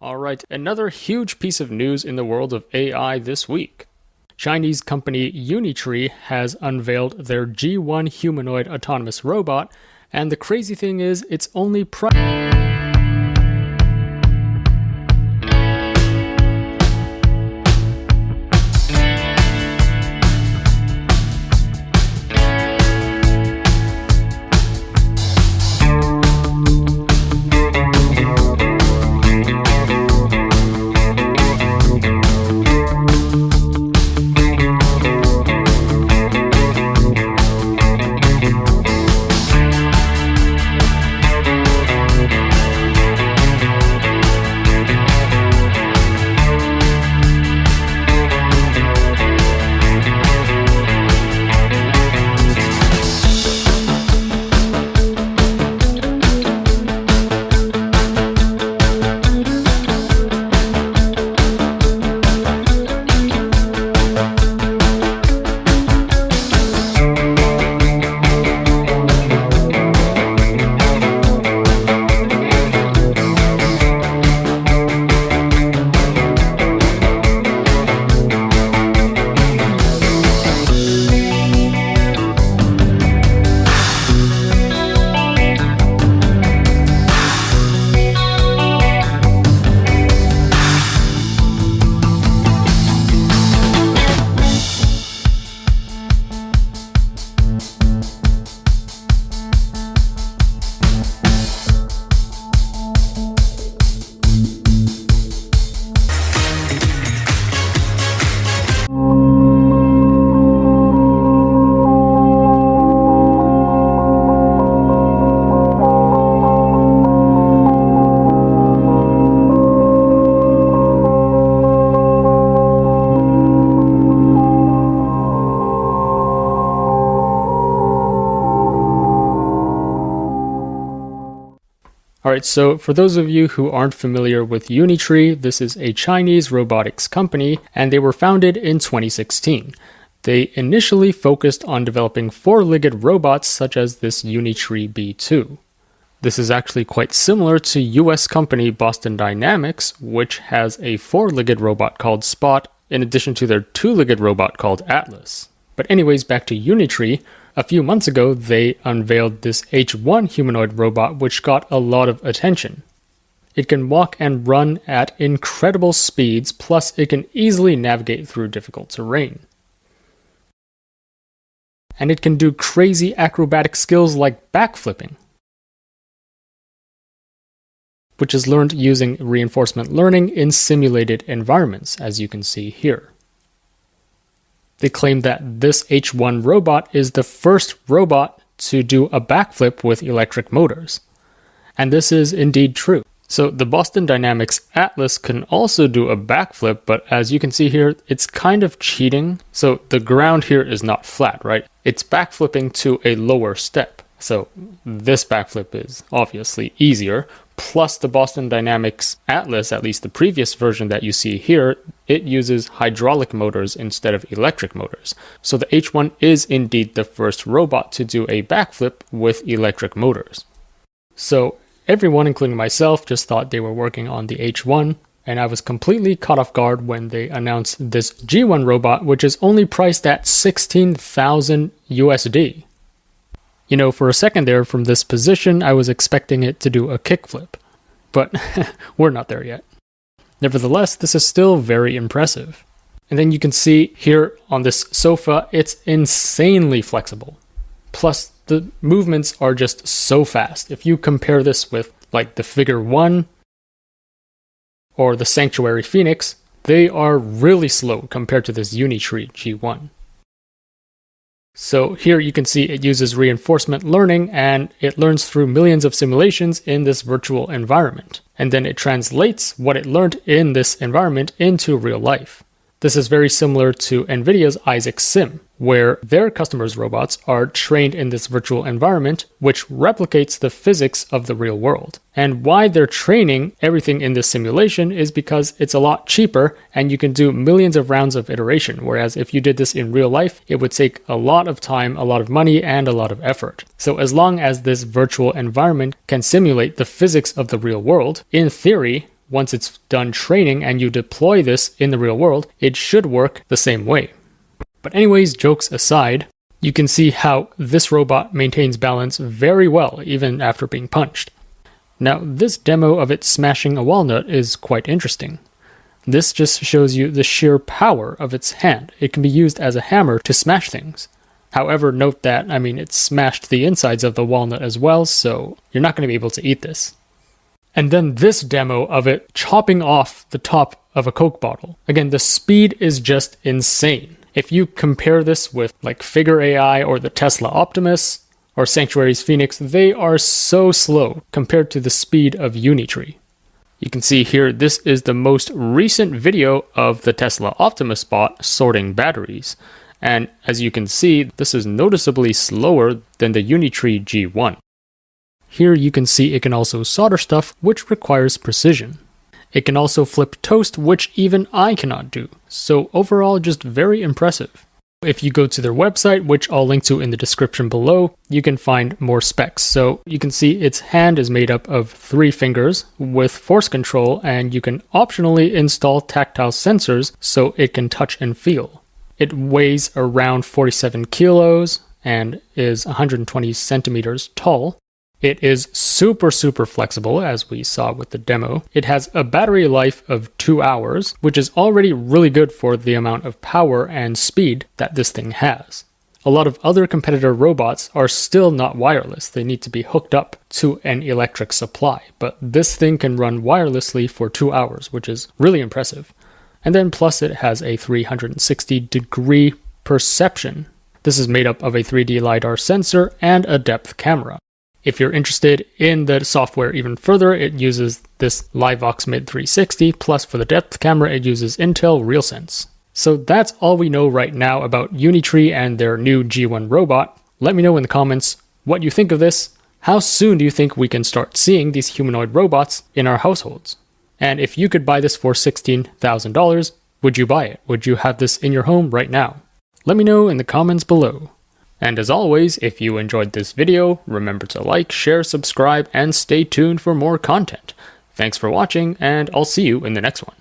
Alright, another huge piece of news in the world of AI this week. Chinese company Unitree has unveiled their G1 humanoid autonomous robot, and the crazy thing is, it's only Alright, so for those of you who aren't familiar with Unitree, this is a Chinese robotics company, and they were founded in 2016. They initially focused on developing four-legged robots such as this Unitree B2. This is actually quite similar to US company Boston Dynamics, which has a four-legged robot called Spot, in addition to their two-legged robot called Atlas. But anyways, back to Unitree. A few months ago, they unveiled this H1 humanoid robot, which got a lot of attention. It can walk and run at incredible speeds, plus it can easily navigate through difficult terrain. And it can do crazy acrobatic skills like backflipping, which is learned using reinforcement learning in simulated environments, as you can see here. They claim that this H1 robot is the first robot to do a backflip with electric motors. And this is indeed true. So the Boston Dynamics Atlas can also do a backflip, but as you can see here, it's kind of cheating. So the ground here is not flat, right? It's backflipping to a lower step. So this backflip is obviously easier. Plus the Boston Dynamics Atlas, at least the previous version that you see here, it uses hydraulic motors instead of electric motors. So the H1 is indeed the first robot to do a backflip with electric motors. So everyone, including myself, just thought they were working on the H1, and I was completely caught off guard when they announced this G1 robot, which is only priced at 16,000 USD. You know, for a second there, from this position, I was expecting it to do a kickflip. But we're not there yet. Nevertheless, this is still very impressive. And then you can see here on this sofa, it's insanely flexible. Plus, the movements are just so fast. If you compare this with, like, the Figure 1 or the Sanctuary Phoenix, they are really slow compared to this Unitree G1. So here you can see it uses reinforcement learning, and it learns through millions of simulations in this virtual environment. And then it translates what it learned in this environment into real life. This is very similar to NVIDIA's Isaac Sim, where their customers' robots are trained in this virtual environment, which replicates the physics of the real world. And why they're training everything in this simulation is because it's a lot cheaper and you can do millions of rounds of iteration, whereas if you did this in real life, it would take a lot of time, a lot of money, and a lot of effort. So as long as this virtual environment can simulate the physics of the real world, in theory, once it's done training and you deploy this in the real world, it should work the same way. But anyways, jokes aside, you can see how this robot maintains balance very well even after being punched. Now, this demo of it smashing a walnut is quite interesting. This just shows you the sheer power of its hand. It can be used as a hammer to smash things. However, note that, it smashed the insides of the walnut as well, so you're not going to be able to eat this. And then this demo of it chopping off the top of a Coke bottle. Again, the speed is just insane. If you compare this with like Figure AI or the Tesla Optimus or Sanctuary's Phoenix, they are so slow compared to the speed of Unitree. You can see here, this is the most recent video of the Tesla Optimus bot sorting batteries. And as you can see, this is noticeably slower than the Unitree G1. Here you can see it can also solder stuff, which requires precision. It can also flip toast, which even I cannot do. So overall, just very impressive. If you go to their website, which I'll link to in the description below, you can find more specs. So you can see its hand is made up of 3 fingers with force control, and you can optionally install tactile sensors so it can touch and feel. It weighs around 47 kilos and is 120 centimeters tall. It is super flexible, as we saw with the demo. It has a battery life of 2 hours, which is already really good for the amount of power and speed that this thing has. A lot of other competitor robots are still not wireless. They need to be hooked up to an electric supply, but this thing can run wirelessly for 2 hours, which is really impressive. And then plus it has a 360-degree perception. This is made up of a 3D LiDAR sensor and a depth camera. If you're interested in the software even further, it uses this LiveVox Mid 360, plus for the depth camera, it uses Intel RealSense. So that's all we know right now about Unitree and their new G1 robot. Let me know in the comments what you think of this. How soon do you think we can start seeing these humanoid robots in our households? And if you could buy this for $16,000, would you buy it? Would you have this in your home right now? Let me know in the comments below. And as always, if you enjoyed this video, remember to like, share, subscribe, and stay tuned for more content. Thanks for watching, and I'll see you in the next one.